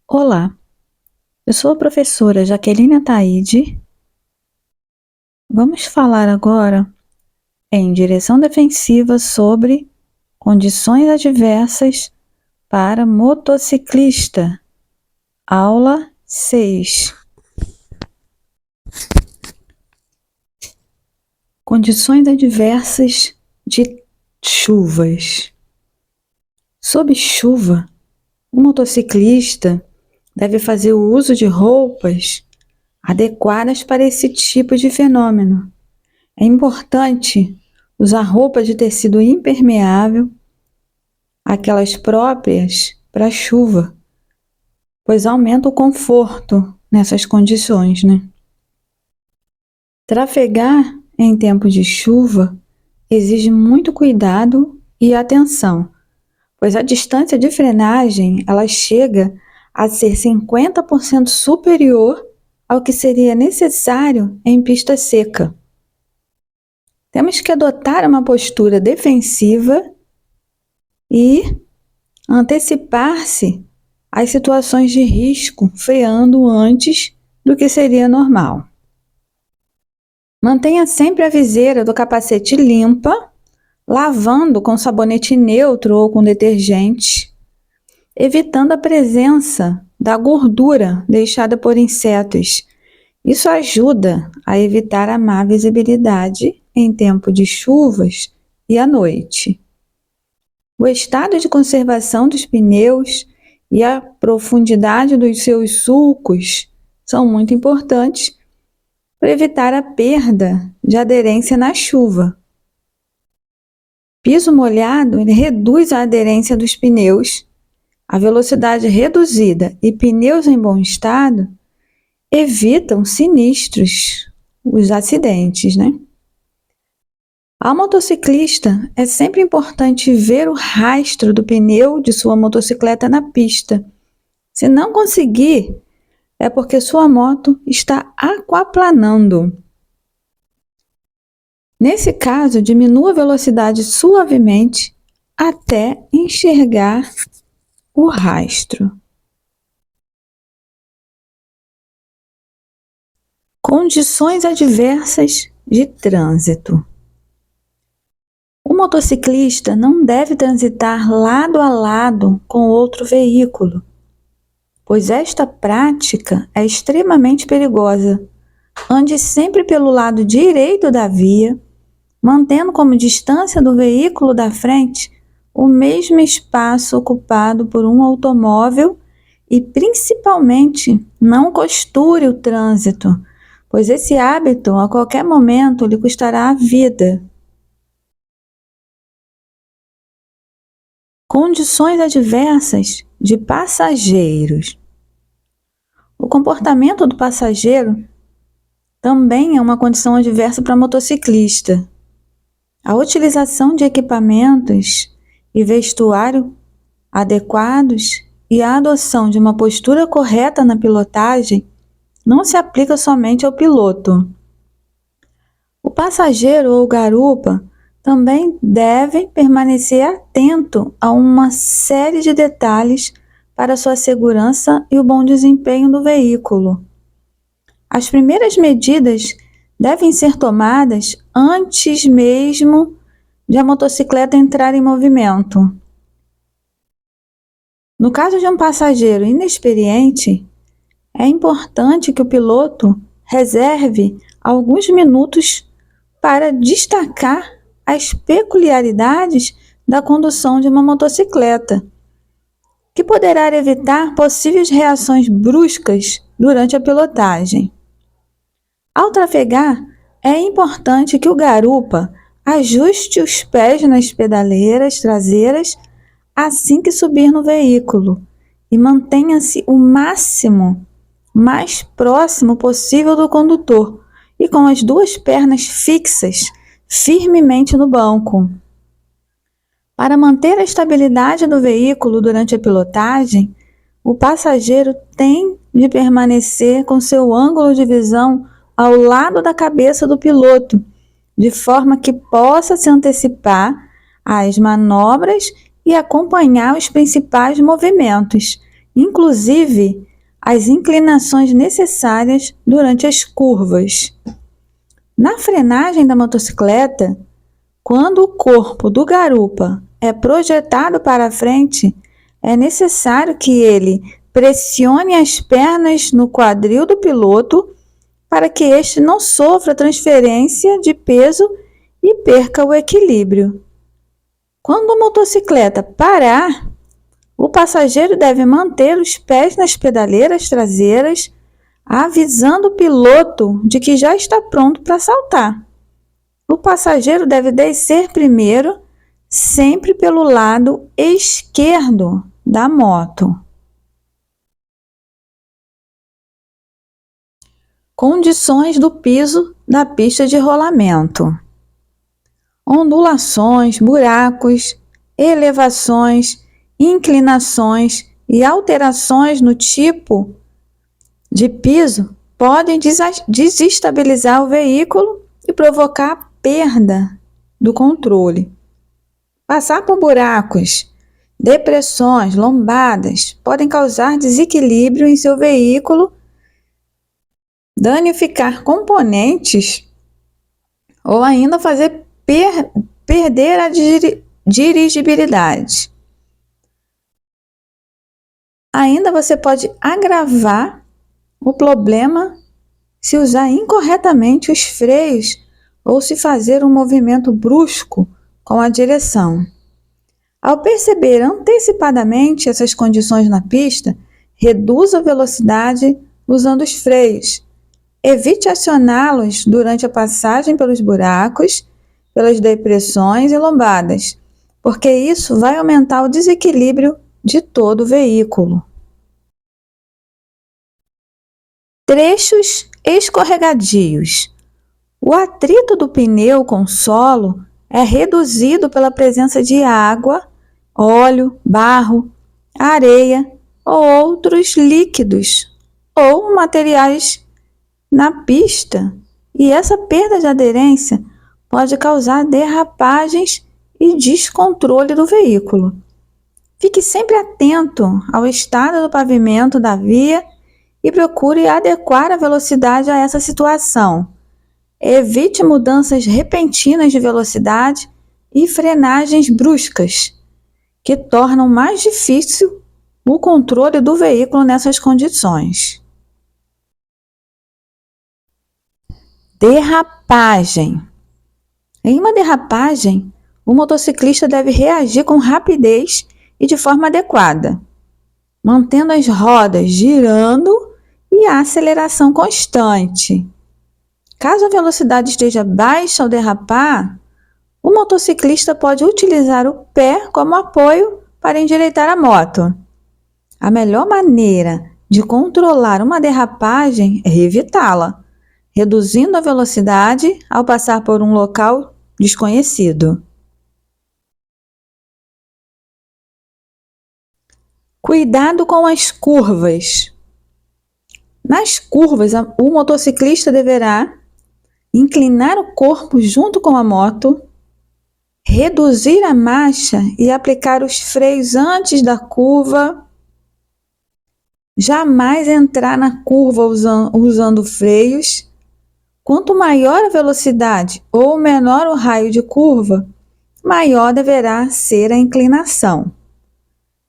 Olá, eu sou a professora Jaqueline Ataide. Vamos falar agora em direção defensiva sobre condições adversas para motociclista. Aula 6. Condições adversas de chuvas. Sob chuva, o motociclista deve fazer o uso de roupas adequadas para esse tipo de fenômeno. É importante usar roupas de tecido impermeável, aquelas próprias para chuva, pois aumenta o conforto nessas condições, né? Trafegar em tempo de chuva exige muito cuidado e atenção, pois a distância de frenagem ela chega a ser 50% superior ao que seria necessário em pista seca. Temos que adotar uma postura defensiva e antecipar-se às situações de risco, freando antes do que seria normal. Mantenha sempre a viseira do capacete limpa, lavando com sabonete neutro ou com detergente, evitando a presença da gordura deixada por insetos. Isso ajuda a evitar a má visibilidade em tempo de chuvas e à noite. O estado de conservação dos pneus e a profundidade dos seus sulcos são muito importantes para evitar a perda de aderência na chuva. Piso molhado reduz a aderência dos pneus. A velocidade reduzida e pneus em bom estado evitam sinistros, os acidentes, né? Ao motociclista, é sempre importante ver o rastro do pneu de sua motocicleta na pista. Se não conseguir, é porque sua moto está aquaplanando. Nesse caso, diminua a velocidade suavemente até enxergar o rastro. Condições adversas de trânsito. O motociclista não deve transitar lado a lado com outro veículo, pois esta prática é extremamente perigosa. Ande sempre pelo lado direito da via, mantendo como distância do veículo da frente o mesmo espaço ocupado por um automóvel e, principalmente, não costure o trânsito, pois esse hábito a qualquer momento lhe custará a vida. Condições adversas de passageiros. O comportamento do passageiro também é uma condição adversa para motociclista. A utilização de equipamentos e vestuário adequados e a adoção de uma postura correta na pilotagem não se aplica somente ao piloto. O passageiro ou garupa também deve permanecer atento a uma série de detalhes para sua segurança e o bom desempenho do veículo. As primeiras medidas devem ser tomadas antes mesmo de a motocicleta entrar em movimento. No caso de um passageiro inexperiente, é importante que o piloto reserve alguns minutos para destacar as peculiaridades da condução de uma motocicleta, que poderá evitar possíveis reações bruscas durante a pilotagem. Ao trafegar, é importante que o garupa ajuste os pés nas pedaleiras traseiras assim que subir no veículo e mantenha-se o mais próximo possível do condutor e com as duas pernas fixas firmemente no banco. Para manter a estabilidade do veículo durante a pilotagem, o passageiro tem de permanecer com seu ângulo de visão ao lado da cabeça do piloto, de forma que possa se antecipar às manobras e acompanhar os principais movimentos. inclusive as inclinações necessárias durante as curvas. Na frenagem da motocicleta, quando o corpo do garupa é projetado para frente, é necessário que ele pressione as pernas no quadril do piloto para que este não sofra transferência de peso e perca o equilíbrio. Quando a motocicleta parar, o passageiro deve manter os pés nas pedaleiras traseiras, avisando o piloto de que já está pronto para saltar. O passageiro deve descer primeiro, sempre pelo lado esquerdo da moto. Condições do piso da pista de rolamento: ondulações, buracos, elevações, inclinações e alterações no tipo de piso podem desestabilizar o veículo e provocar a perda do controle. Passar por buracos, depressões, lombadas podem causar desequilíbrio em seu veículo, danificar componentes ou ainda fazer perder a dirigibilidade. Ainda você pode agravar o problema se usar incorretamente os freios ou se fazer um movimento brusco com a direção. Ao perceber antecipadamente essas condições na pista, reduza a velocidade usando os freios. Evite acioná-los durante a passagem pelos buracos, pelas depressões e lombadas, porque isso vai aumentar o desequilíbrio de todo o veículo. Trechos escorregadios. O atrito do pneu com o solo é reduzido pela presença de água, óleo, barro, areia ou outros líquidos ou materiais na pista, e essa perda de aderência pode causar derrapagens e descontrole do veículo. Fique sempre atento ao estado do pavimento da via e procure adequar a velocidade a essa situação. Evite mudanças repentinas de velocidade e frenagens bruscas, que tornam mais difícil o controle do veículo nessas condições. Derrapagem. Em uma derrapagem, o motociclista deve reagir com rapidez e de forma adequada, mantendo as rodas girando e a aceleração constante. Caso a velocidade esteja baixa ao derrapar, o motociclista pode utilizar o pé como apoio para endireitar a moto. A melhor maneira de controlar uma derrapagem é evitá-la, reduzindo a velocidade ao passar por um local desconhecido. Cuidado com as curvas. Nas curvas, o motociclista deverá inclinar o corpo junto com a moto, reduzir a marcha e aplicar os freios antes da curva, jamais entrar na curva usando freios. Quanto maior a velocidade ou menor o raio de curva, maior deverá ser a inclinação.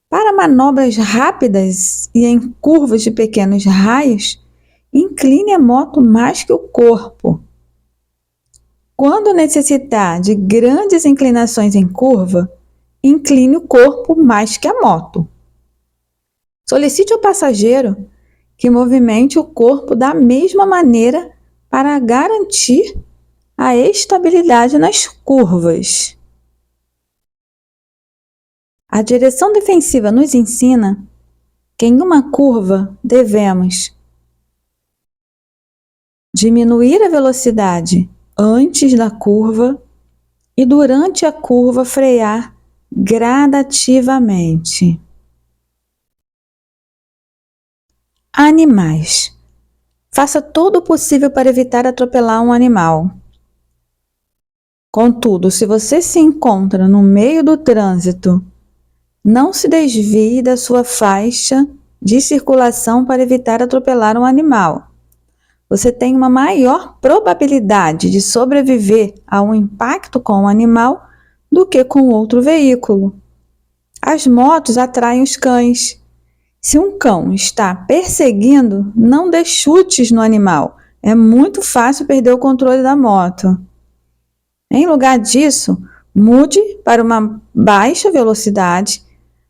Para manobras rápidas e em curvas de pequenos raios, incline a moto mais que o corpo. Quando necessitar de grandes inclinações em curva, incline o corpo mais que a moto. Solicite ao passageiro que movimente o corpo da mesma maneira para garantir a estabilidade nas curvas. A direção defensiva nos ensina que em uma curva devemos diminuir a velocidade antes da curva e durante a curva frear gradativamente. Animais. Faça todo o possível para evitar atropelar um animal. Contudo, se você se encontra no meio do trânsito, não se desvie da sua faixa de circulação para evitar atropelar um animal. Você tem uma maior probabilidade de sobreviver a um impacto com um animal do que com outro veículo. As motos atraem os cães. Se um cão está perseguindo, não dê chutes no animal. É muito fácil perder o controle da moto. Em lugar disso, mude para uma baixa velocidade,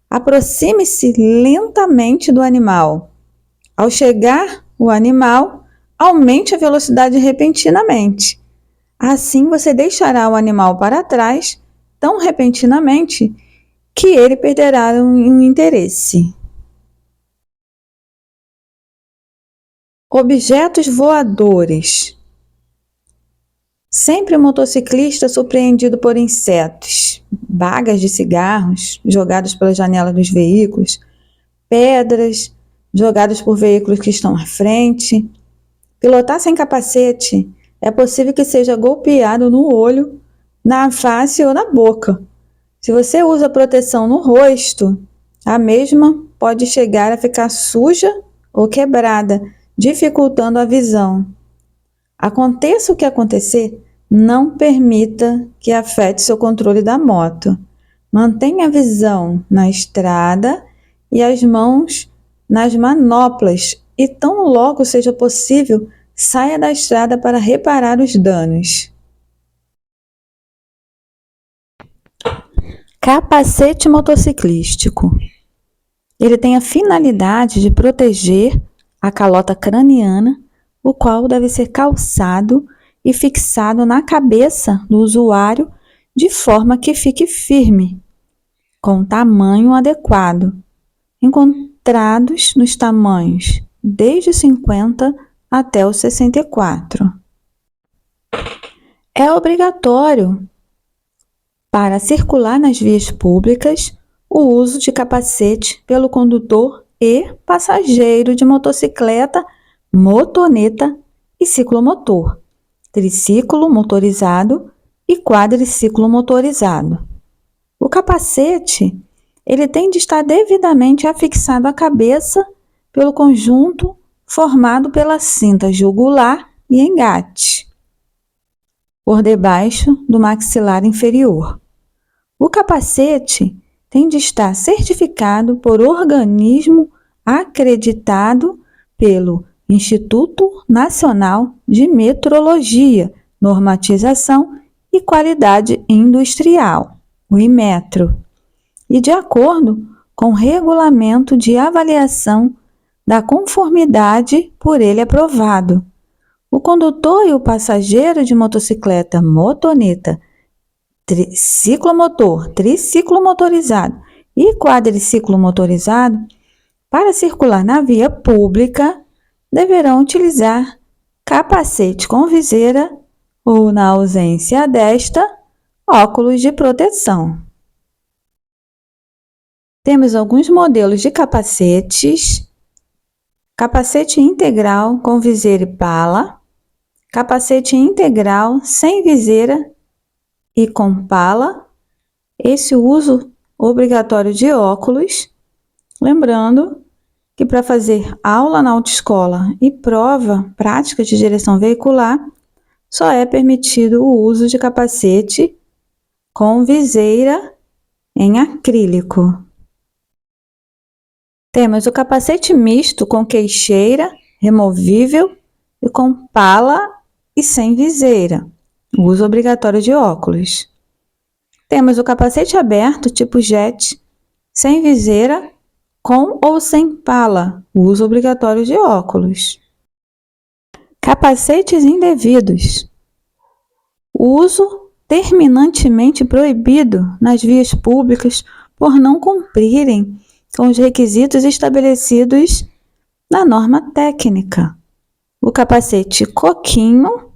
aproxime-se lentamente do animal. Ao chegar o animal, aumente a velocidade repentinamente. Assim você deixará o animal para trás tão repentinamente que ele perderá o interesse. Objetos voadores. Sempre o motociclista é surpreendido por insetos, bagas de cigarros jogadas pela janela dos veículos, pedras jogadas por veículos que estão à frente. Pilotar sem capacete é possível que seja golpeado no olho, na face ou na boca. Se você usa proteção no rosto, a mesma pode chegar a ficar suja ou quebrada, dificultando a visão. Aconteça o que acontecer, não permita que afete seu controle da moto. Mantenha a visão na estrada e as mãos nas manoplas e tão logo seja possível, saia da estrada para reparar os danos. Capacete motociclístico. Ele tem a finalidade de proteger a calota craniana, o qual deve ser calçado e fixado na cabeça do usuário de forma que fique firme, com tamanho adequado, encontrados nos tamanhos desde 50 até os 64. É obrigatório para circular nas vias públicas o uso de capacete pelo condutor e passageiro de motocicleta, motoneta e ciclomotor, triciclo motorizado e quadriciclo motorizado. O capacete, ele tem de estar devidamente afixado à cabeça pelo conjunto formado pela cinta jugular e engate, por debaixo do maxilar inferior. O capacete tem de estar certificado por organismo acreditado pelo Instituto Nacional de Metrologia, Normatização e Qualidade Industrial, o Inmetro, e de acordo com o regulamento de avaliação da conformidade por ele aprovado. O condutor e o passageiro de motocicleta, motoneta, ciclomotor, triciclo motorizado e quadriciclo motorizado, para circular na via pública, deverão utilizar capacete com viseira ou, na ausência desta, óculos de proteção. Temos alguns modelos de capacetes: capacete integral com viseira e pala, capacete integral sem viseira e com pala, esse uso obrigatório de óculos. Lembrando que para fazer aula na autoescola e prova prática de direção veicular, só é permitido o uso de capacete com viseira em acrílico. Temos o capacete misto com queixeira, removível e com pala e sem viseira, uso obrigatório de óculos. Temos o capacete aberto tipo jet, sem viseira, com ou sem pala, uso obrigatório de óculos. Capacetes indevidos. Uso terminantemente proibido nas vias públicas por não cumprirem com os requisitos estabelecidos na norma técnica. O capacete coquinho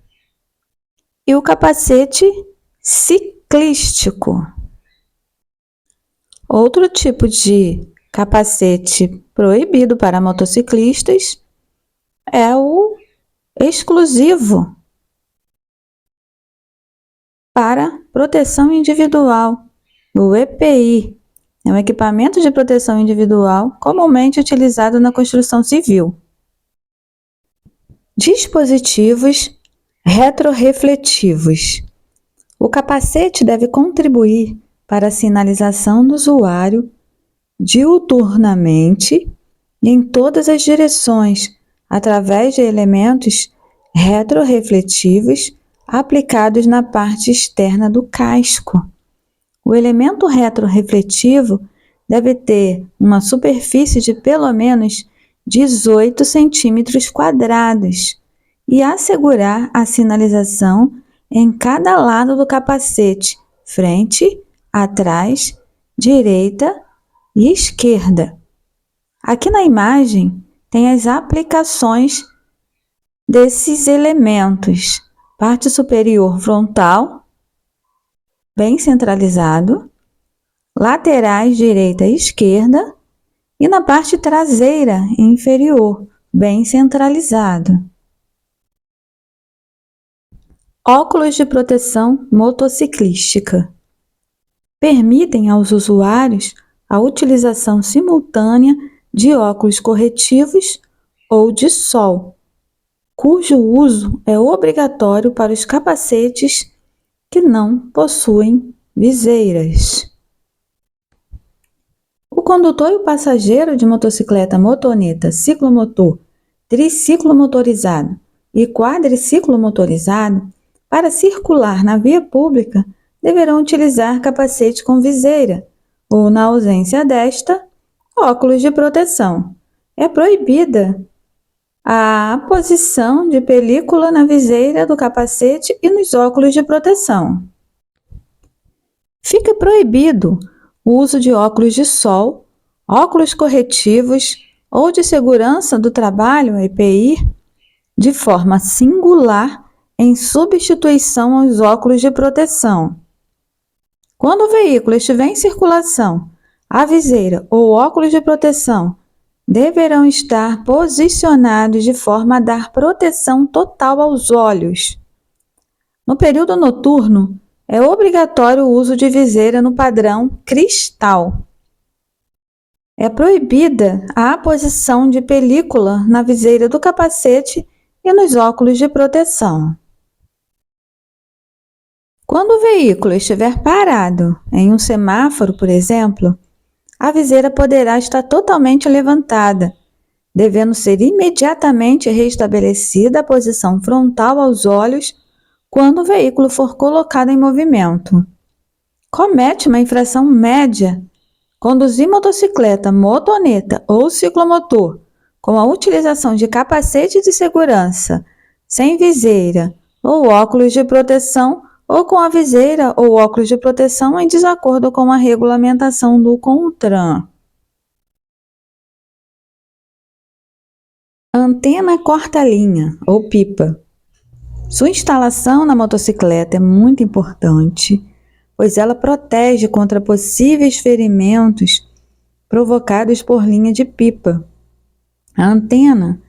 e o capacete ciclístico. Outro tipo de capacete proibido para motociclistas é o exclusivo para proteção individual, o EPI, É um equipamento de proteção individual comumente utilizado na construção civil. Dispositivos retrorefletivos. O capacete deve contribuir para a sinalização do usuário diuturnamente em todas as direções, através de elementos retrorefletivos aplicados na parte externa do casco. O elemento retrorefletivo deve ter uma superfície de pelo menos 18 centímetros quadrados e assegurar a sinalização em cada lado do capacete, frente, atrás, direita e esquerda. Aqui na imagem tem as aplicações desses elementos. Parte superior frontal, bem centralizado, laterais direita e esquerda, e na parte traseira inferior, bem centralizado. Óculos de proteção motociclística. Permitem aos usuários a utilização simultânea de óculos corretivos ou de sol, cujo uso é obrigatório para os capacetes que não possuem viseiras. O condutor e o passageiro de motocicleta, motoneta, ciclomotor, triciclo motorizado e quadriciclo motorizado, para circular na via pública, deverão utilizar capacete com viseira ou, na ausência desta, óculos de proteção. É proibida a aposição de película na viseira do capacete e nos óculos de proteção. Fica proibido o uso de óculos de sol, óculos corretivos ou de segurança do trabalho, EPI, de forma singular em substituição aos óculos de proteção. Quando o veículo estiver em circulação, a viseira ou óculos de proteção deverão estar posicionados de forma a dar proteção total aos olhos. No período noturno, é obrigatório o uso de viseira no padrão cristal. É proibida a aposição de película na viseira do capacete e nos óculos de proteção. Quando o veículo estiver parado em um semáforo, por exemplo, a viseira poderá estar totalmente levantada, devendo ser imediatamente restabelecida a posição frontal aos olhos quando o veículo for colocado em movimento. Comete uma infração média conduzir motocicleta, motoneta ou ciclomotor com a utilização de capacete de segurança, sem viseira ou óculos de proteção, ou com a viseira ou óculos de proteção em desacordo com a regulamentação do CONTRAN. Antena corta-linha ou pipa. Sua instalação na motocicleta é muito importante, pois ela protege contra possíveis ferimentos provocados por linha de pipa. A antena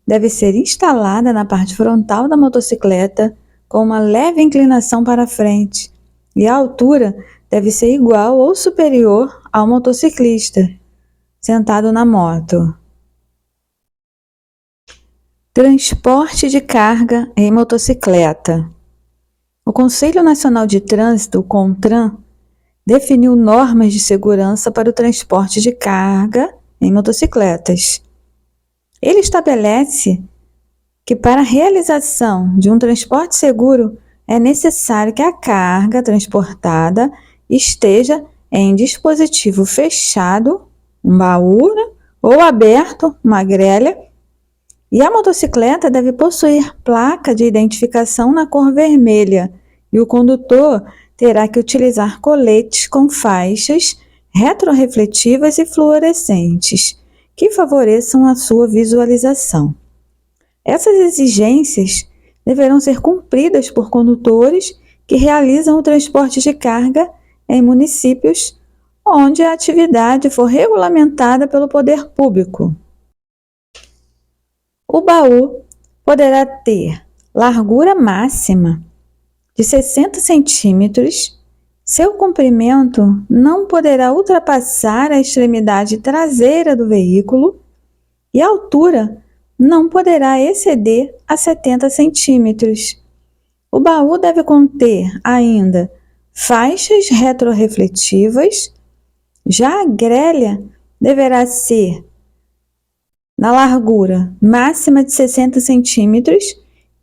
deve ser instalada na parte frontal da motocicleta com uma leve inclinação para frente, e a altura deve ser igual ou superior ao motociclista sentado na moto. Transporte de carga em motocicleta. O Conselho Nacional de Trânsito, o CONTRAN, definiu normas de segurança para o transporte de carga em motocicletas. Ele estabelece que para a realização de um transporte seguro é necessário que a carga transportada esteja em dispositivo fechado, um baú, ou aberto, uma grelha, e a motocicleta deve possuir placa de identificação na cor vermelha, e o condutor terá que utilizar coletes com faixas retrorefletivas e fluorescentes, que favoreçam a sua visualização. Essas exigências deverão ser cumpridas por condutores que realizam o transporte de carga em municípios onde a atividade for regulamentada pelo poder público. O baú poderá ter largura máxima de 60 centímetros Seu comprimento não poderá ultrapassar a extremidade traseira do veículo e a altura não poderá exceder a 70 centímetros. O baú deve conter ainda faixas retrorefletivas. Já a grelha deverá ser na largura máxima de 60 centímetros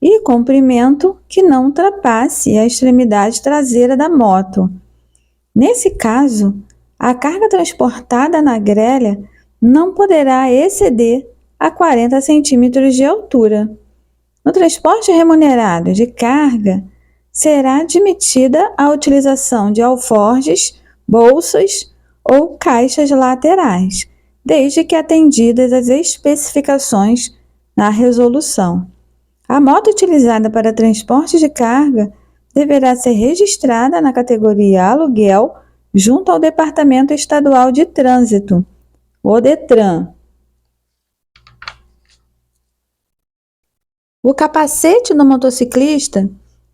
e comprimento que não ultrapasse a extremidade traseira da moto. Nesse caso, a carga transportada na grelha não poderá exceder a 40 centímetros de altura. No transporte remunerado de carga, será admitida a utilização de alforjes, bolsas ou caixas laterais, desde que atendidas as especificações na resolução. A moto utilizada para transporte de carga deverá ser registrada na categoria aluguel junto ao Departamento Estadual de Trânsito, o DETRAN. O capacete do motociclista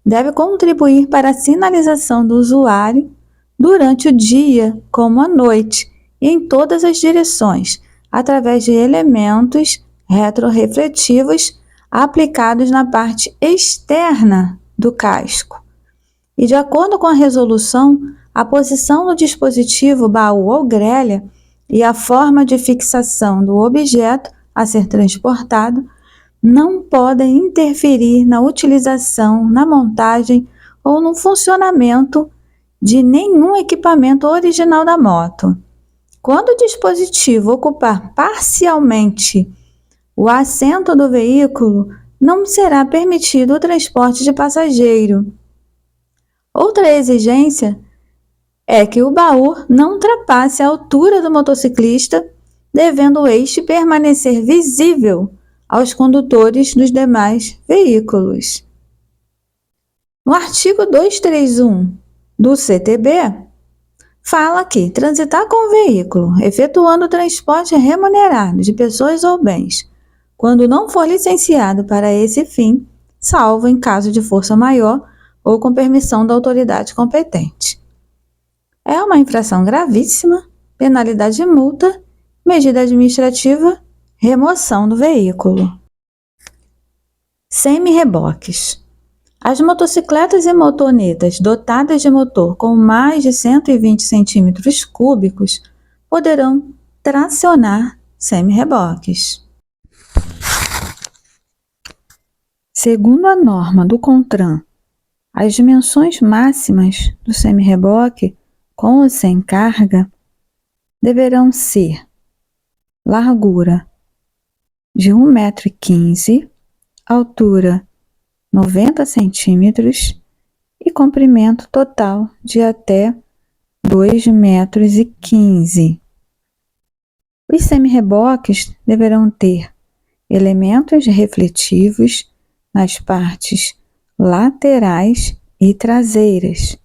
deve contribuir para a sinalização do usuário durante o dia como à noite e em todas as direções, através de elementos retrorefletivos aplicados na parte externa do casco. E de acordo com a resolução, a posição do dispositivo baú ou grelha e a forma de fixação do objeto a ser transportado não podem interferir na utilização, na montagem ou no funcionamento de nenhum equipamento original da moto. Quando o dispositivo ocupar parcialmente o assento do veículo, não será permitido o transporte de passageiro. Outra exigência é que o baú não ultrapasse a altura do motociclista, devendo este permanecer visível aos condutores dos demais veículos. No artigo 231 do CTB, fala que transitar com o veículo, efetuando o transporte remunerado de pessoas ou bens, quando não for licenciado para esse fim, salvo em caso de força maior ou com permissão da autoridade competente. É uma infração gravíssima, penalidade de multa, medida administrativa, remoção do veículo. Semi-reboques. As motocicletas e motonetas dotadas de motor com mais de 120 centímetros cúbicos poderão tracionar semi-reboques. Segundo a norma do CONTRAN, as dimensões máximas do semi-reboque com ou sem carga deverão ser largura de 1,15 m, altura 90 centímetros e comprimento total de até 2,15 m. Os semi-reboques deverão ter elementos refletivos nas partes laterais e traseiras.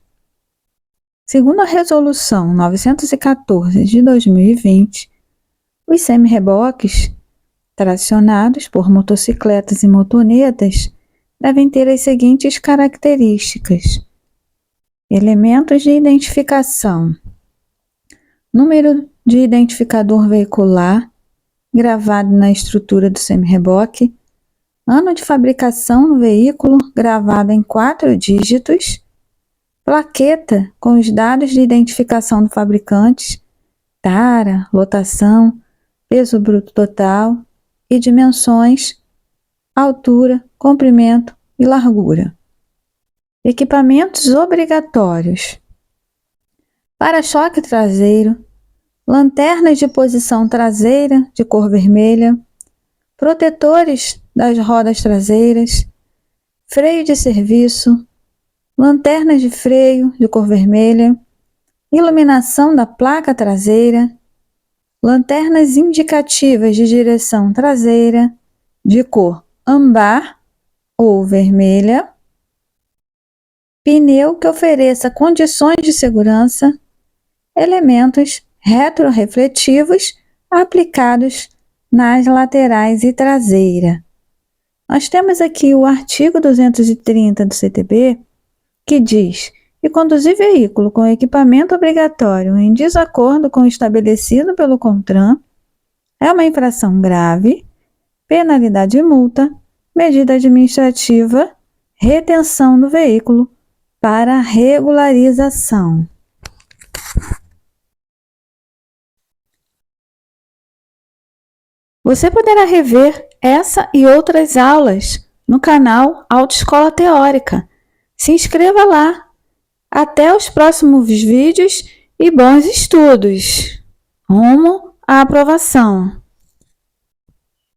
Segundo a Resolução 914 de 2020, os semi-reboques tracionados por motocicletas e motonetas devem ter as seguintes características: elementos de identificação, número de identificador veicular gravado na estrutura do semi-reboque, ano de fabricação do veículo gravado em 4 dígitos, plaqueta com os dados de identificação do fabricante, tara, lotação, peso bruto total e dimensões, altura, comprimento e largura. Equipamentos obrigatórios: para-choque traseiro, lanternas de posição traseira de cor vermelha, protetores das rodas traseiras, freio de serviço, lanternas de freio de cor vermelha, iluminação da placa traseira, lanternas indicativas de direção traseira de cor âmbar ou vermelha, pneu que ofereça condições de segurança, elementos retrorefletivos aplicados nas laterais e traseira. Nós temos aqui o artigo 230 do CTB, que diz: e conduzir veículo com equipamento obrigatório em desacordo com o estabelecido pelo CONTRAN é uma infração grave, penalidade e multa, medida administrativa, retenção do veículo para regularização. Você poderá rever essa e outras aulas no canal Autoescola Teórica. Se inscreva lá. Até os próximos vídeos e bons estudos! Rumo à aprovação!